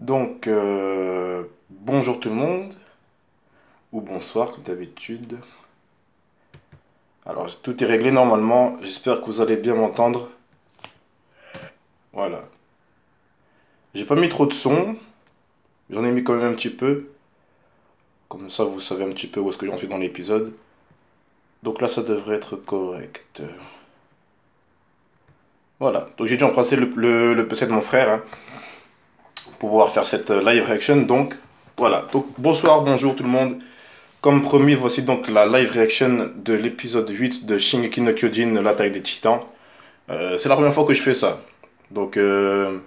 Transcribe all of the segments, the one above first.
Donc, bonjour tout le monde, ou bonsoir comme d'habitude. Alors, tout est réglé normalement, j'espère que vous allez bien m'entendre. Voilà. J'ai pas mis trop de son, j'en ai mis quand même un petit peu. Comme ça, vous savez un petit peu où est-ce que j'en suis dans l'épisode. Donc là, ça devrait être correct. Voilà. Donc j'ai dû emprunter le PC de mon frère hein, pour pouvoir faire cette live reaction. Donc, voilà. Donc, bonsoir, bonjour tout le monde. Comme promis, voici donc la live reaction de l'épisode 8 de Shingeki no Kyojin, l'attaque des titans. C'est la première fois que je fais ça. Donc, vous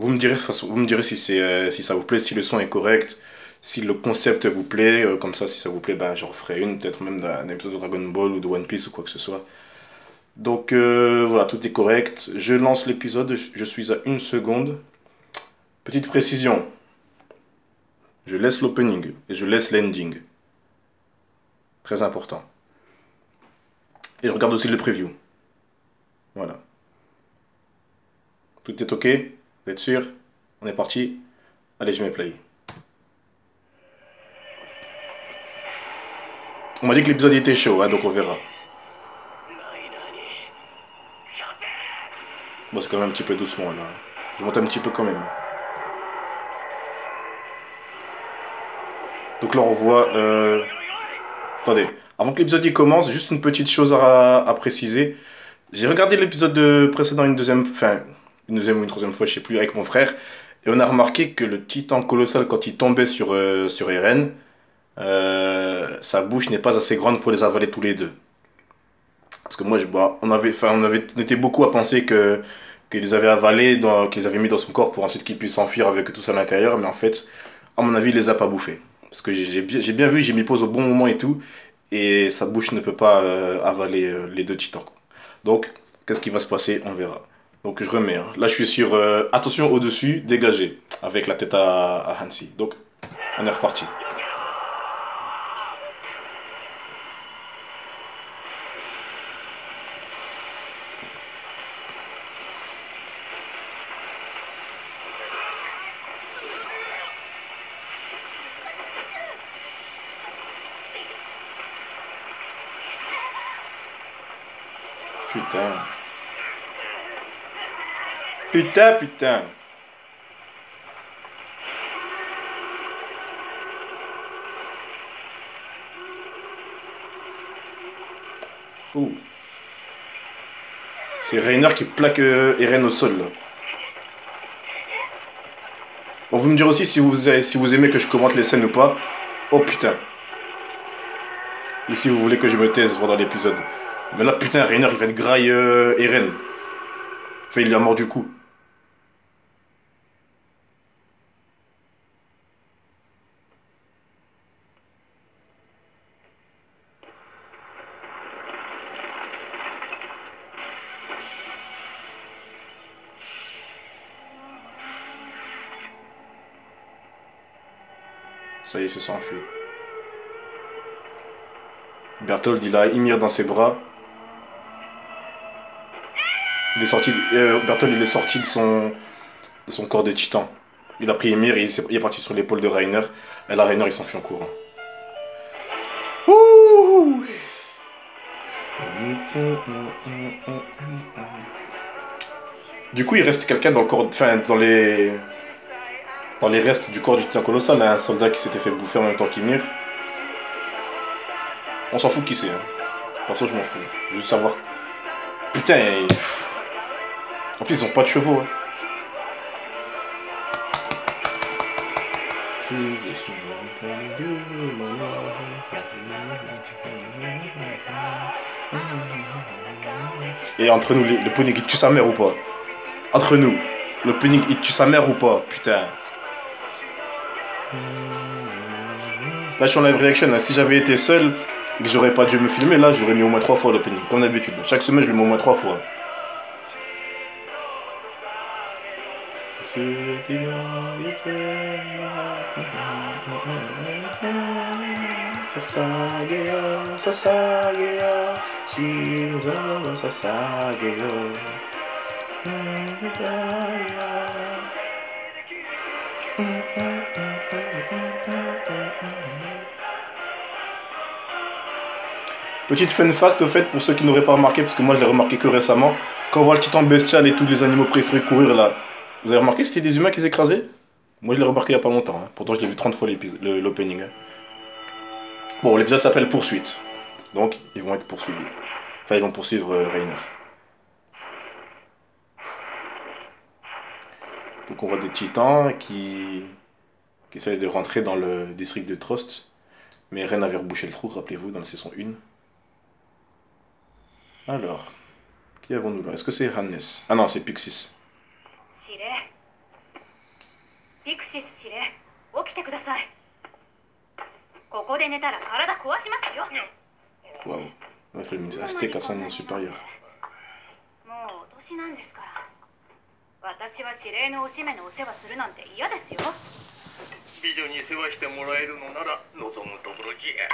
me direz si ça vous plaît, si le son est correct, si le concept vous plaît. Comme ça, si ça vous plaît, ben, j'en referai une, peut-être même d'un épisode de Dragon Ball ou de One Piece ou quoi que ce soit. Donc, voilà, tout est correct. Je lance l'épisode, je suis à 1 seconde. Petite précision, je laisse l'opening et je laisse l'ending. Très important. Et je regarde aussi le preview. Voilà. Tout est ok? Vous êtes sûr? On est parti? Allez, je mets play. On m'a dit que l'épisode était chaud, hein, donc on verra. Bon, c'est quand même un petit peu doucement là. Je monte un petit peu quand même. Donc là, on voit. Attendez, avant que l'épisode commence, juste une petite chose à préciser. J'ai regardé l'épisode précédent une deuxième ou une troisième fois, je sais plus, avec mon frère. Et on a remarqué que le titan colossal, quand il tombait sur Eren, sa bouche n'est pas assez grande pour les avaler tous les deux. Parce que moi, on était beaucoup à penser qu'il les avait avalés, qu'ils les avaient mis dans son corps pour ensuite qu'il puisse s'enfuir avec tout ça à l'intérieur. Mais en fait, à mon avis, il les a pas bouffés. Parce que j'ai bien vu, j'ai mis pause au bon moment et tout. Et sa bouche ne peut pas avaler les deux titans, quoi. Donc, qu'est-ce qui va se passer? On verra. Donc, je remets, hein. Là, je suis sur attention au-dessus, dégagé. Avec la tête à Hansi. Donc, on est reparti. Putain. Putain, putain. Ouh. C'est Reiner qui plaque Eren au sol, là. Bon, vous me direz aussi si vous aimez que je commente les scènes ou pas. Oh putain. Ou si vous voulez que je me taise pendant l'épisode. Mais là, putain, Reiner, il va de graille Eren. Enfin, il lui a mort du coup. Ça y est, il se sent enfui. Berthold, il a Ymir dans ses bras. Berthold, il est sorti de son corps de titan. Il a pris Ymir et il est parti sur l'épaule de Reiner. Et là, Reiner, il s'enfuit en courant. Ouh! Du coup, il reste quelqu'un dans le corps, enfin, dans les restes du corps du titan colossal, un soldat qui s'était fait bouffer en même temps qu'Ymir. On s'en fout qui c'est, hein. Perso, je m'en fous. Je veux juste savoir. Putain, en plus, ils ont pas de chevaux, hein. Et entre nous, le Pony, il tue sa mère ou pas? Entre nous, le Pony, il tue sa mère ou pas? Putain. Là, je suis en live reaction, hein. Si j'avais été seul et que j'aurais pas dû me filmer, là, j'aurais mis au moins 3 fois l'opening, comme d'habitude. Chaque semaine, je le mets au moins 3 fois. Petite fun fact au fait, pour ceux qui n'auraient pas remarqué, parce que moi je l'ai remarqué que récemment, quand on voit le titan bestial et tous les animaux préhistoriques courir là, vous avez remarqué c'était des humains qu'ils écrasaient? Moi je l'ai remarqué il y a pas longtemps, hein. Pourtant je l'ai vu 30 fois l'opening. Hein. Bon, l'épisode s'appelle Poursuite, donc ils vont être poursuivis. Enfin, ils vont poursuivre Reiner. Donc on voit des titans qui essayent de rentrer dans le district de Trost. Mais Ren avait rebouché le trou, rappelez-vous, dans la saison 1. Alors, qui avons-nous là? Est-ce que c'est Hannes? Ah non, c'est Pixis. Pixis, 起きてください。ここで寝たら体壊しますよ。Waouh, on a fait une aztèque à son nom supérieur. もうお年なんですから。私は指令のおしめのお世話するなんて嫌ですよ。美女に世話してもらえるのなら望むところじゃ。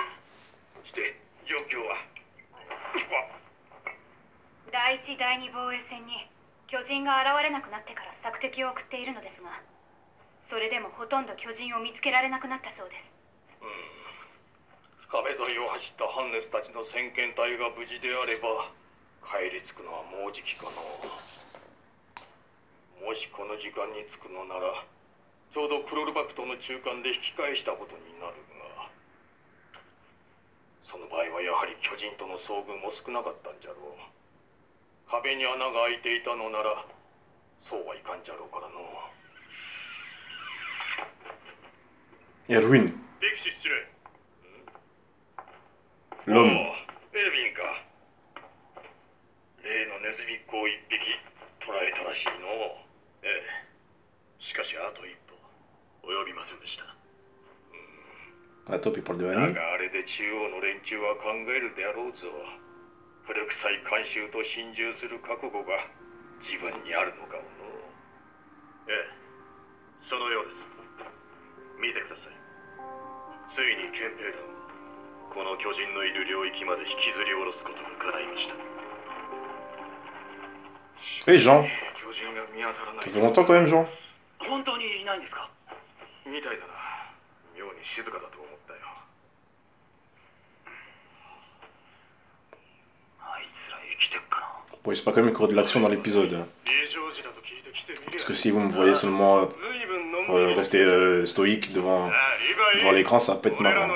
して状況は第一第二防衛戦に巨人が現れなくなってから索敵を送っているのですが、それでもほとんど巨人を見つけられなくなったそうです。壁沿いを走ったハンネスたちの先遣隊が無事であれば帰り着くのはもうじきかの。もしこの時間に着くのならちょうどクロルバクとの中間で引き返したことになるが、その場合はやはり巨人との遭遇も少なかったんじゃろう。壁に穴が開いていたのならそうはいかんじゃろうからの。Erwin. ビクシス司令。L'homme. エルヴィンか。例のネズミっ子を一匹捕らえたらしいの。ええ。しかしあと一歩及びませんでした。Attends, puis parle de だ Annie. があれで中央の連中は考えるであろうぞ。古臭い慣習と心中する覚悟が自分にあるのかもの。ええ、そのようです。見てください。ついに憲兵団をこの巨人のいる領域まで引きずり下ろすことが叶いました。 Hey Jean, 巨人が見当たらない。 ça fait longtemps quand même Jean. 本当にいないんですか？みたいだな。妙に静かだと思ったよ。あいつら生きてっかな。 Bon, c'est pas quand même encore de l'action dans l'épisode. Hein. Parce que si vous me voyez seulement rester stoïque devant l'écran, ça peut être marrant.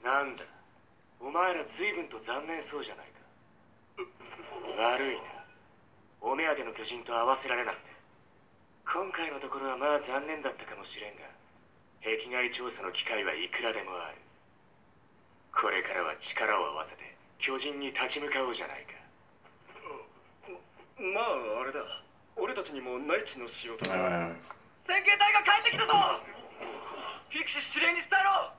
なんだ、お前ら随分と残念そうじゃないか。悪いな。お目当ての巨人と合わせられなんて。今回のところはまあ残念だったかもしれんが、壁外調査の機会はいくらでもある。これからは力を合わせて巨人に立ち向かおうじゃないか。まああれだ。俺たちにも内地の仕事が。先遣隊が帰ってきたぞ。ピクシス司令に伝えろ。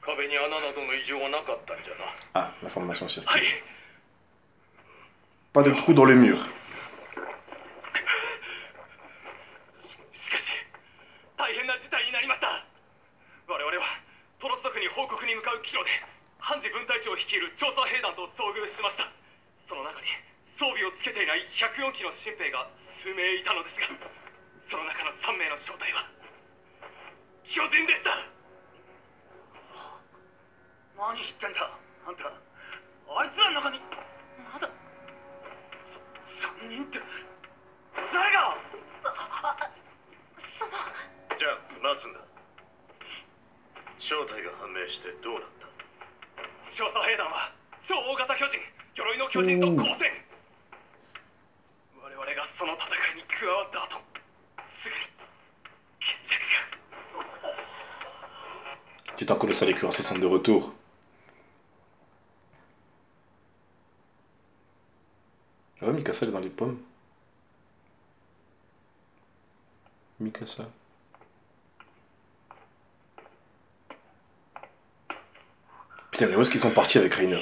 壁に穴などの異常はなかったんじゃな。 Ah, la formation circulaire. Pas de trou dans le mur. しかし、大変な事態になりました。我々はトロスト区に報告に向かう帰路で、ハンジ分隊長率いる調査兵団と遭遇しました。その中に装備をつけていない104機の新兵が数名いたのですが、その中の3名の正体は巨人でした。 何言ってんだあんた。あいつらの中にまだ3人って誰が。そのじゃあ待つんだ。正体が判明してどうなった。調査兵団は超大型巨人鎧の巨人と交戦。我々がその戦いに加わった後すぐに決着が。 Titan colossal et cuirassé sont de retour. Ah, Mikasa elle est dans les pommes. Mikasa. Putain, mais où est-ce qu'ils sont partis avec Reiner?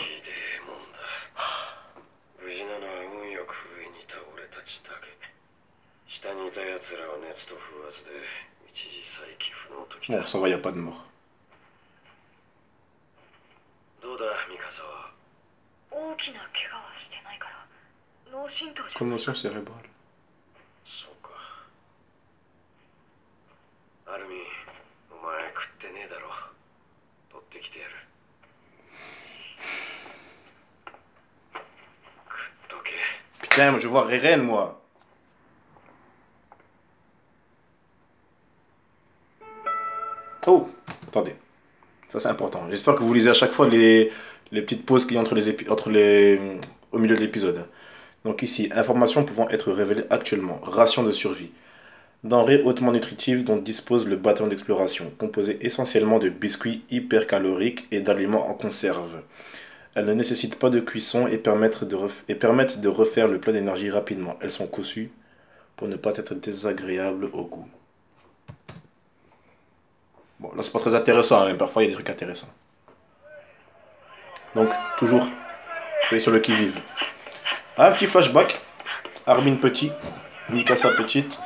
下にいた奴らは熱と風圧で一時再起不能ときた。 Bon, ça va, y a pas de mort. どうだ、ミカサは。大きな怪我はしてないから脳震盪じゃ。 Commotion cérébrale. そうか。アルミ、お前食ってねえだろ。取ってきてやる。食っとけ。Putain, moi je vois Eren, moi. Oh, attendez. Ça c'est important. J'espère que vous lisez à chaque fois les petites pauses qu'il y a au milieu de l'épisode. Donc ici, informations pouvant être révélées actuellement. Ration de survie. Denrée hautement nutritive dont dispose le bâtiment d'exploration, composé essentiellement de biscuits hypercaloriques et d'aliments en conserve. Elles ne nécessitent pas de cuisson et permettent de refaire le plein d'énergie rapidement. Elles sont conçues pour ne pas être désagréables au goût. Bon, là c'est pas très intéressant, hein, mais parfois il y a des trucs intéressants. Donc, toujours, soyez sur le qui-vive. Un petit flashback. Armin petit, Mikasa petite.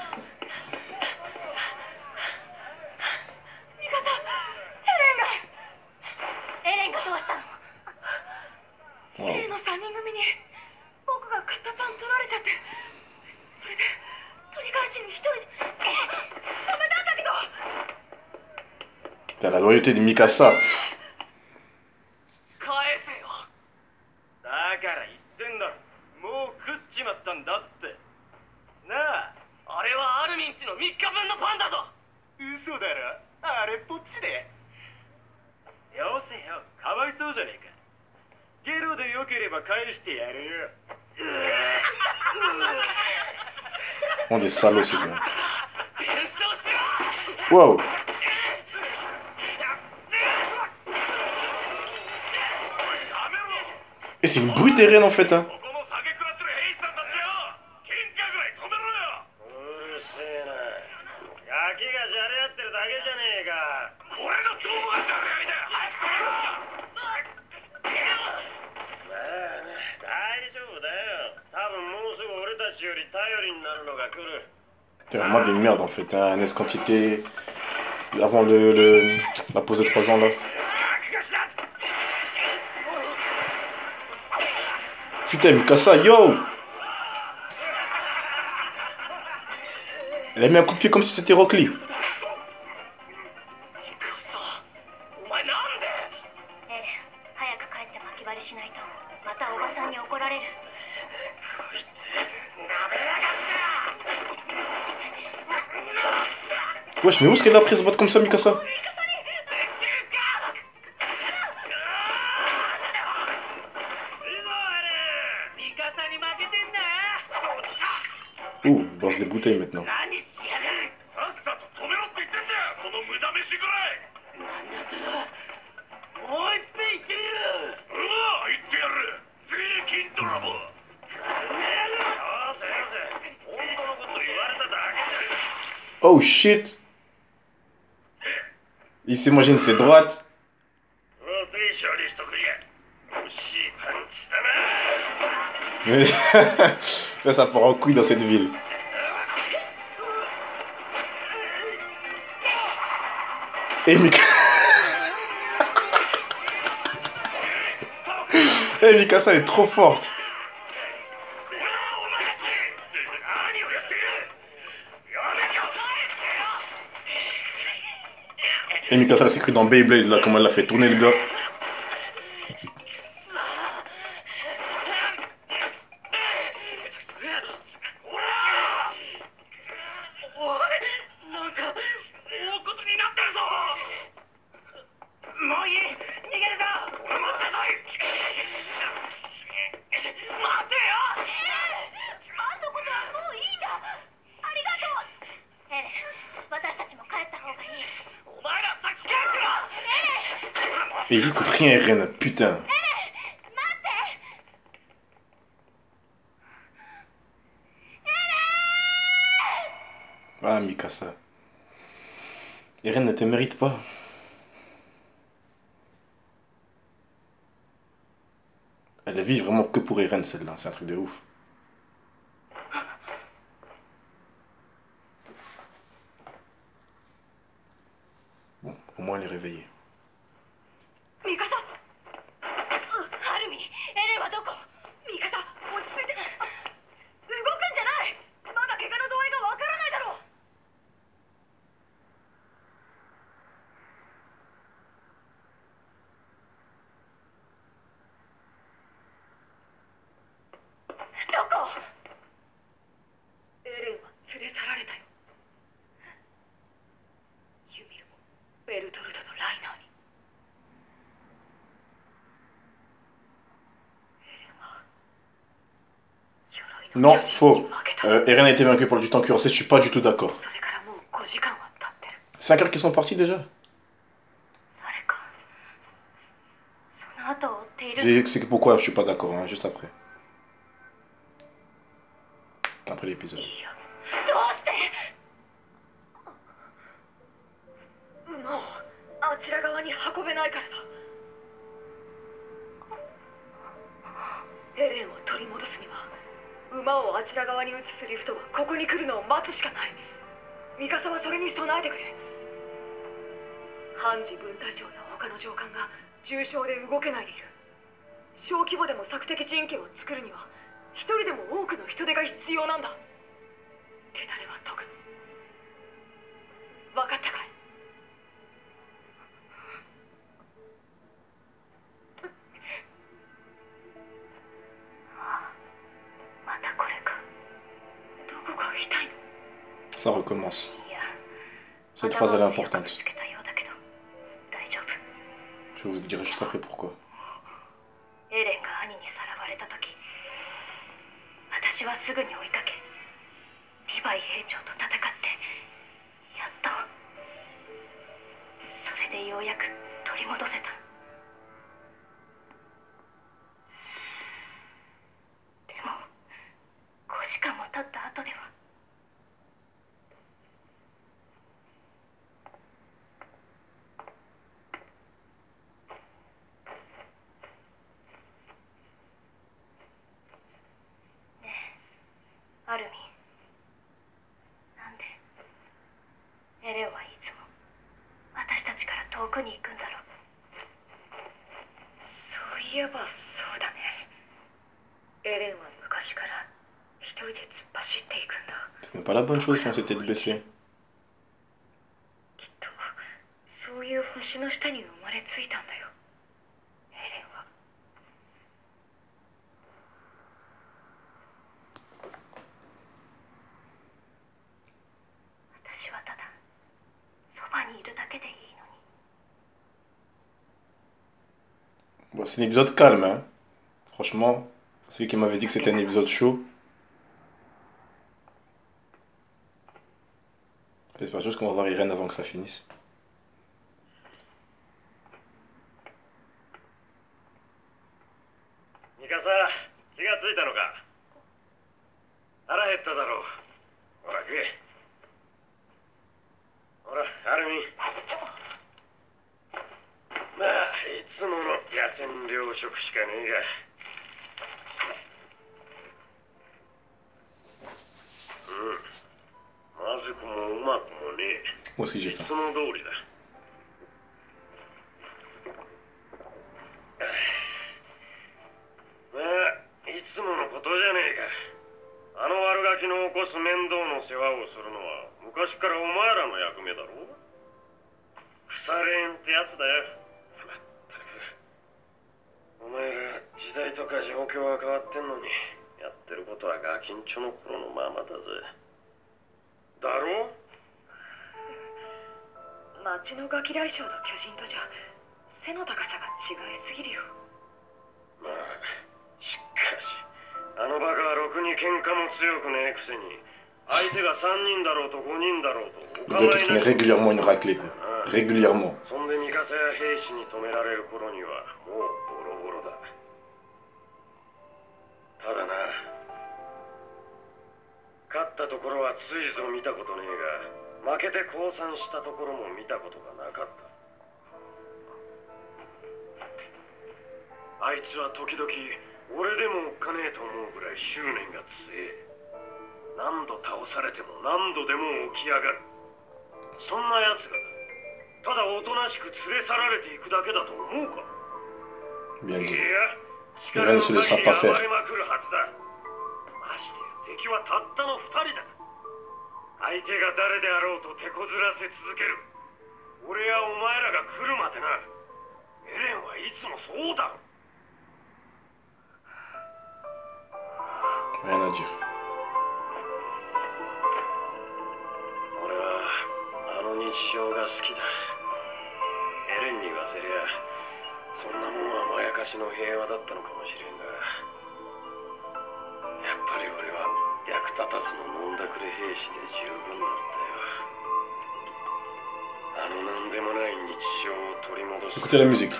La loyauté de Mikasa. On des salauds, c'est bien. Wow. Et c'est une brute Eren en fait, hein. C'est vraiment des merdes en fait, hein. NS quantité avant la pause de 3 ans là. Putain, Mikasa, yo! Elle a mis un coup de pied comme si c'était Rock Lee. Wesh, mais où est-ce qu'elle a appris à se battre comme ça, Mikasa? Ouh, il brasse des bouteilles maintenant. Oh shit! Il s'imagine ses droites. Là, ça part en couille dans cette ville. Et Mikasa est trop forte. Et Mikasa s'est cru dans Beyblade, là, comment elle l'a fait tourner le gars. Et il coûte rien, Eren, putain. Ah, Mikasa. Eren ne te mérite pas. Elle vit vraiment que pour Eren, celle-là. C'est un truc de ouf. Bon, au moins elle est réveillée. Mikasa! Harumi! Eren はどこ? Mikasa! 落ち着いて! 動くんじゃない! まだ怪我の度合いがわからないだろう! Non, faux. Eren a été vaincu par le titan cuirassé, je suis pas du tout d'accord. それからもう5時間は経ってる。 5 heures qui sont partis déjà. 誰かその後を追ってい Je る。 vais expliquer pourquoi je suis pas d'accord, hein, juste après. Après l'épisode. いや、どうして馬をあちら側に運べないからだ。エレンを取り戻すには馬をあちら側に移すリフトはここに来るのを待つしかない。ミカサはそれに備えてくれ。ハンジ分隊長や他の上官が重傷で動けないでいる。小規模でも索敵陣形を作るには一人でも多くの人手が必要なんだ。手だれは解く。分かったかい？またこれか。どこが痛いの？ Ça recommence. いや、 Cette phrase elle est 頭を強く importante. つけたようだけど大丈夫。 Je vous dirai juste après pourquoi. エレンが兄にさらわれた時、私はすぐに追いかけリヴァイ兵長と戦ってやっとそれでようやく取り戻せた。でも5時間も経った後ではアルミン、なんでエレンはいつも私たちから遠くに行くんだろう。そういえばそうだね。エレンは昔から一人で突っ走っていくんだ。 Ce n'est pas la bonne chose quand c'était de baisser. きっとそういう星の下に生まれついたんだよ、エレンは。私はただそばにいるだけでいいのに。 Bon, c'est un épisode calme, hein. Franchement, celui qui m'avait dit que c'était un épisode chaud. J'espère juste qu'on va voir Irène avant que ça finisse. ミカサ、気がついたのか。腹減っただろう。ほら食え。ほらアルミン。まあいつもの野戦糧食しかねえが。まずくもうまくもねえ。 Moi aussi j'ai い faim. つも通りだ。まあいつものことじゃねえか。あの悪ガキの起こす面倒の世話をするのは昔からお前らの役目だろ。腐れんってやつだよ。まったくお前ら時代とか状況は変わってんのにやってることはガキンチョの頃のままだぜ。だろ。町のガキ大将と巨人とじゃ背の高さが違いすぎるよ。まあしかしあのバカはろくに喧嘩も強くねえくせに相手が3人だろうと5人だろうとお Il 構 doit いな exprimer しに régulièrement une raclée, quoi. Régulièrement. そんでミカサや兵士に止められる頃にはもうボロボロだ。ただな、勝ったところはついぞ見たことねえが負けて降参したところも見たことがなかった。あいつは時々俺でもおっかねえと思うぐらい執念が強え。何度倒されても何度でも起き上がる。そんなやつがただおとなしく連れ去られていくだけだと思うか。 Bien い dit. や、力 Irène の ne se 限 laissera り pas 暴 faire. れまくるはずだ。ましてや敵はたったの2人だ。相手が誰であろうと手こずらせ続ける。俺やお前らが来るまでな。エレンはいつもそうだろ。 Rien à dire. 俺はあの日常が好きだ。エレンに言わせりゃそんなもんはまやかしの平和だったのかもしれんが、やっぱりり俺は役立たずの飲んだくれ兵士で十分だったよ。あのなんでもない日常を取り戻す。Écoutez la musique.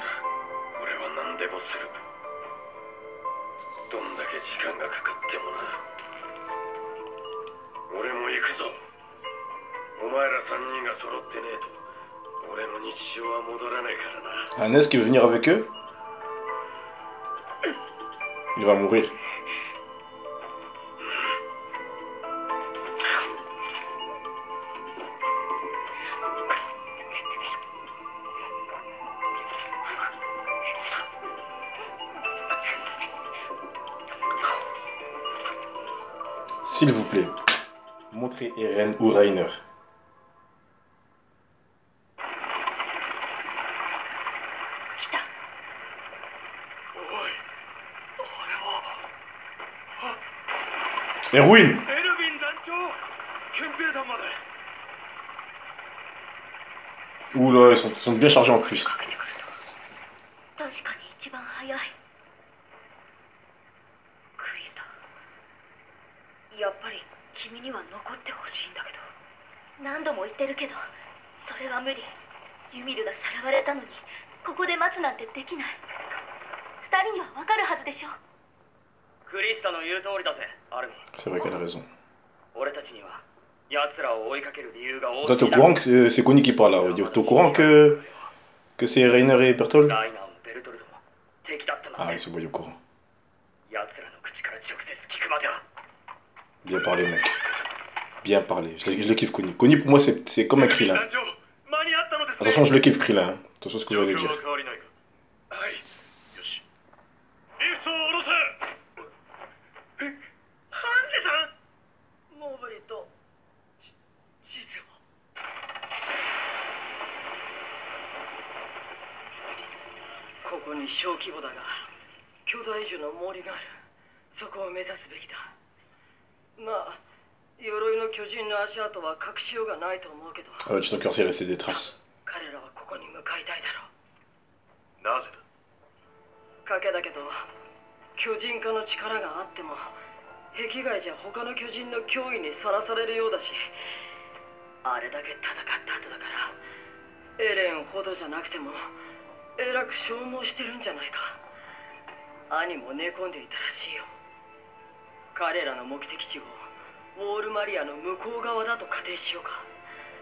俺は何でもする。どんだけ時間がかかってもな。俺も行くぞ。お前ら3人が揃ってねえと俺の日常は戻らないからな。Hannes qui veut venir avec eux? Il va mourir. S'il vous plaît, montrez Eren ou Reiner. エルウィン！ エルヴィン団長！憲兵団まで。Oula, ils sont bien chargés en plus. 確かに一番早い。クリスタ、やっぱり君には残ってほしいんだけど。何度も言ってるけど、それは無理。ユミルがさらわれたのに、ここで待つなんてできない。二人にはわかるはずでしょ。クリスタの言う通りだぜ、アルミ。C'est vrai qu'elle a raison. 俺たちには奴らを追いかける理由が多 Toi, す t'es ぎ au courant que c'est Connie qui parle là? T'es au courant que c'est Reiner et Bertolt? ライナーもベルトルドも敵だったなん Ah, て。 ils sont bien au courant. 奴らの口から直接聞くまでは。Bien parlé, mec. Bien parlé. Je le kiffe, Connie. Connie, pour moi, c'est comme un Krillin. Attention, je le kiffe, Krillin. Hein. Attention à ce que je vais dire. モーブリとシセは。ここに小規模だが巨大樹の森がある。そこを目指すべきだ。まあ鎧の巨人の足跡は隠しようがないと思うけど。Ah ouais, tu t'en s'il resté des traces. 彼らはここに向かいたいだろう。なぜだ。賭けだけど巨人化の力があっても壁外じゃ他の巨人の脅威にさらされるようだし、あれだけ戦った後だからエレンほどじゃなくてもえらく消耗してるんじゃないか。兄も寝込んでいたらしいよ。彼らの目的地をウォールマリアの向こう側だと仮定しようか。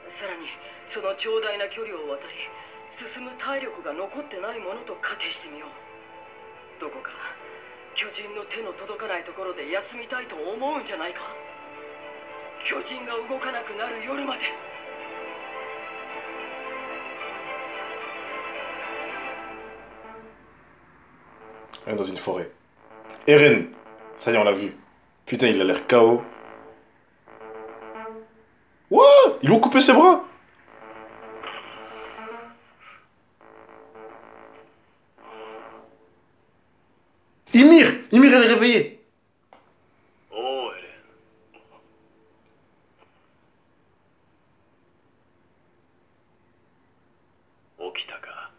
さらにその長大な距離を渡り進む体力が残ってないものと仮定してみよう。どこか巨人の手の届かないところで休みたいと思うんじゃないか。巨人が動かなくなる夜まで。Rien dans une forêt. Eren! Ça y est, on l'a vu. Putain, il a l'air KO. What? Ils lui ont coupé ses bras? Ymir, elle est réveillée. Oh, Eren. Okitaka.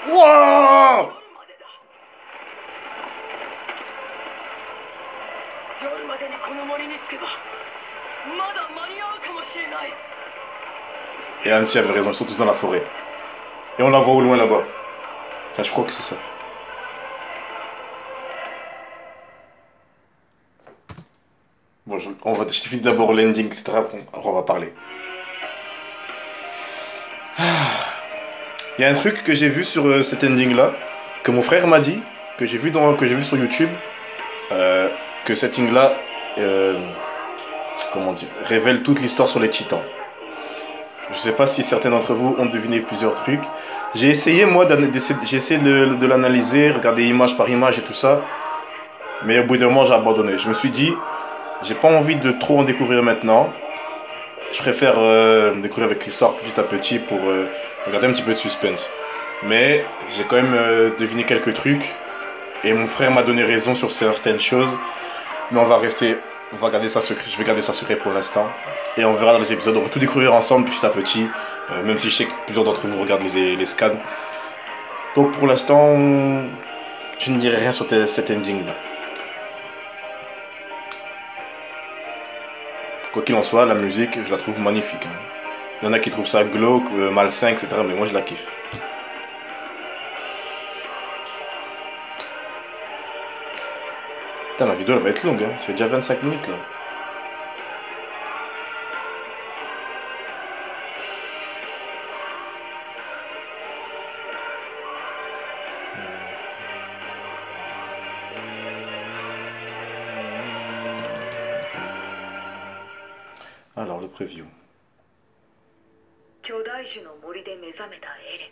Wouah! 夜までにこの森に着けばまだ間に合うかもしれない。 Et Annecy avait raison, ils sont tous dans la forêt. Et on la voit au loin là-bas. Enfin, je crois que c'est ça. Bon, je finis d'abord l'ending, etc. Après, on va parler. Il y a un truc que j'ai vu sur cet ending-là, que mon frère m'a dit, que j'ai vu sur YouTube, que cet ending-là, comment dire, révèle toute l'histoire sur les titans. Je sais pas si certains d'entre vous ont deviné plusieurs trucs. J'ai essayé, moi, de l'analyser, regarder image par image et tout ça. Mais au bout d'un moment, j'ai abandonné. Je me suis dit, j'ai pas envie de trop en découvrir maintenant. Je préfère découvrir avec l'histoire petit à petit pour regarder un petit peu de suspense. Mais j'ai quand même deviné quelques trucs. Et mon frère m'a donné raison sur certaines choses. Mais on va garder ça secret. Je vais garder ça secret pour l'instant. Et on verra dans les épisodes. On va tout découvrir ensemble petit à petit. Même si je sais que plusieurs d'entre vous regardent les scans. Donc pour l'instant, Je ne dirai rien sur cet ending là. Quoi qu'il en soit, la musique, je la trouve magnifique. Hein. Il y en a qui trouvent ça glauque, malsain, etc. Mais moi, je la kiffe. Putain, la vidéo, elle va être longue. Hein. Ça fait déjà 25 minutes, là. Alors, le preview. 巨大樹の森で目覚めたエレン。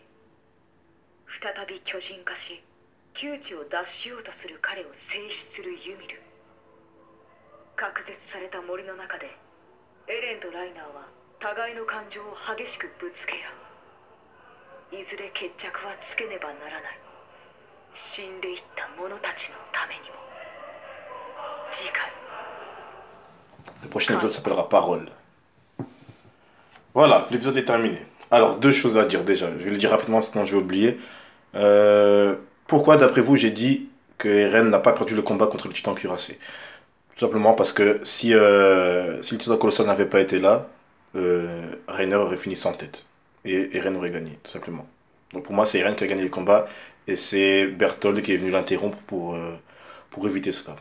再び巨人化し、窮地を脱しようとする彼を制止するユミル。隔絶された森の中で、エレンとライナーは互いの感情を激しくぶつけ合う。いずれ決着はつけねばならない。死んでいった者たちのためにも。次回。Le prochain épisode s'appellera Parole. Voilà, l'épisode est terminé. Alors, deux choses à dire déjà. Je vais le dire rapidement, sinon je vais oublier. Pourquoi, d'après vous, j'ai dit que Eren n'a pas perdu le combat contre le titan cuirassé? Tout simplement parce que si le titan colossal n'avait pas été là, Reiner aurait fini sans tête. Et Eren aurait gagné, tout simplement. Donc pour moi, c'est Eren qui a gagné le combat. Et c'est Bertholdt qui est venu l'interrompre pour éviter cela.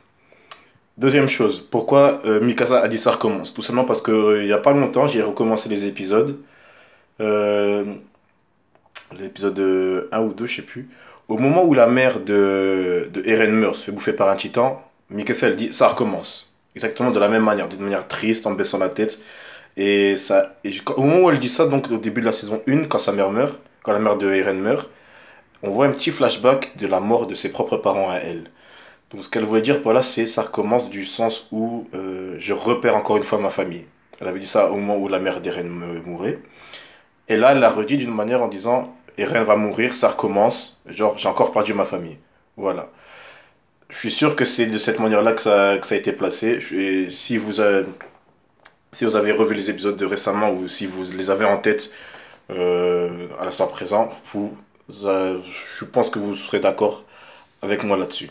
Deuxième chose, pourquoi Mikasa a dit ça recommence? Tout simplement parce qu'il n'y a pas longtemps, j'ai recommencé les épisodes. L'épisode 1 ou 2, je sais plus. Au moment où la mère de Eren meurt, se fait bouffer par un titan, Mikasa elle dit ça recommence. Exactement de la même manière, d'une manière triste, en baissant la tête. Et au moment où elle dit ça, donc au début de la saison 1, quand sa mère meurt, quand la mère de Eren meurt, on voit un petit flashback de la mort de ses propres parents à elle. Donc ce qu'elle voulait dire par là, c'est ça recommence du sens où je repère encore une fois ma famille. Elle avait dit ça au moment où la mère d'Eren mourait. Et là, elle l'a redit d'une manière en disant Eren va mourir, ça recommence, genre j'ai encore perdu ma famille. Voilà. Je suis sûr que c'est de cette manière-là que ça a été placé. Et si vous avez revu les épisodes de récemment ou si vous les avez en tête à l'instant présent, je pense que vous serez d'accord avec moi là-dessus.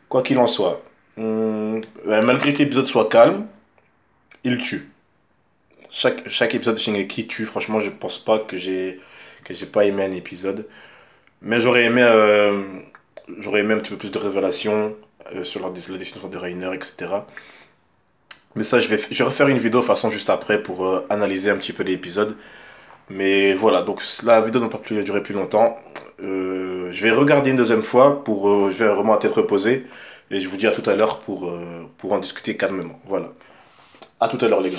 Quoi qu'il en soit, malgré que l'épisode soit calme, il tue. Chaque épisode de Shingeki tue. Franchement, je pense pas que j'ai pas aimé un épisode. Mais j'aurais aimé un petit peu plus de révélations sur la destination de Reiner, etc. Mais ça, je vais refaire une vidéo de façon juste après pour analyser un petit peu l'épisode. Mais voilà, donc la vidéo n'a pas durer plus longtemps. Je vais regarder une deuxième fois je vais vraiment à tête reposée. Et je vous dis à tout à l'heure pour en discuter calmement. Voilà. À tout à l'heure les gars.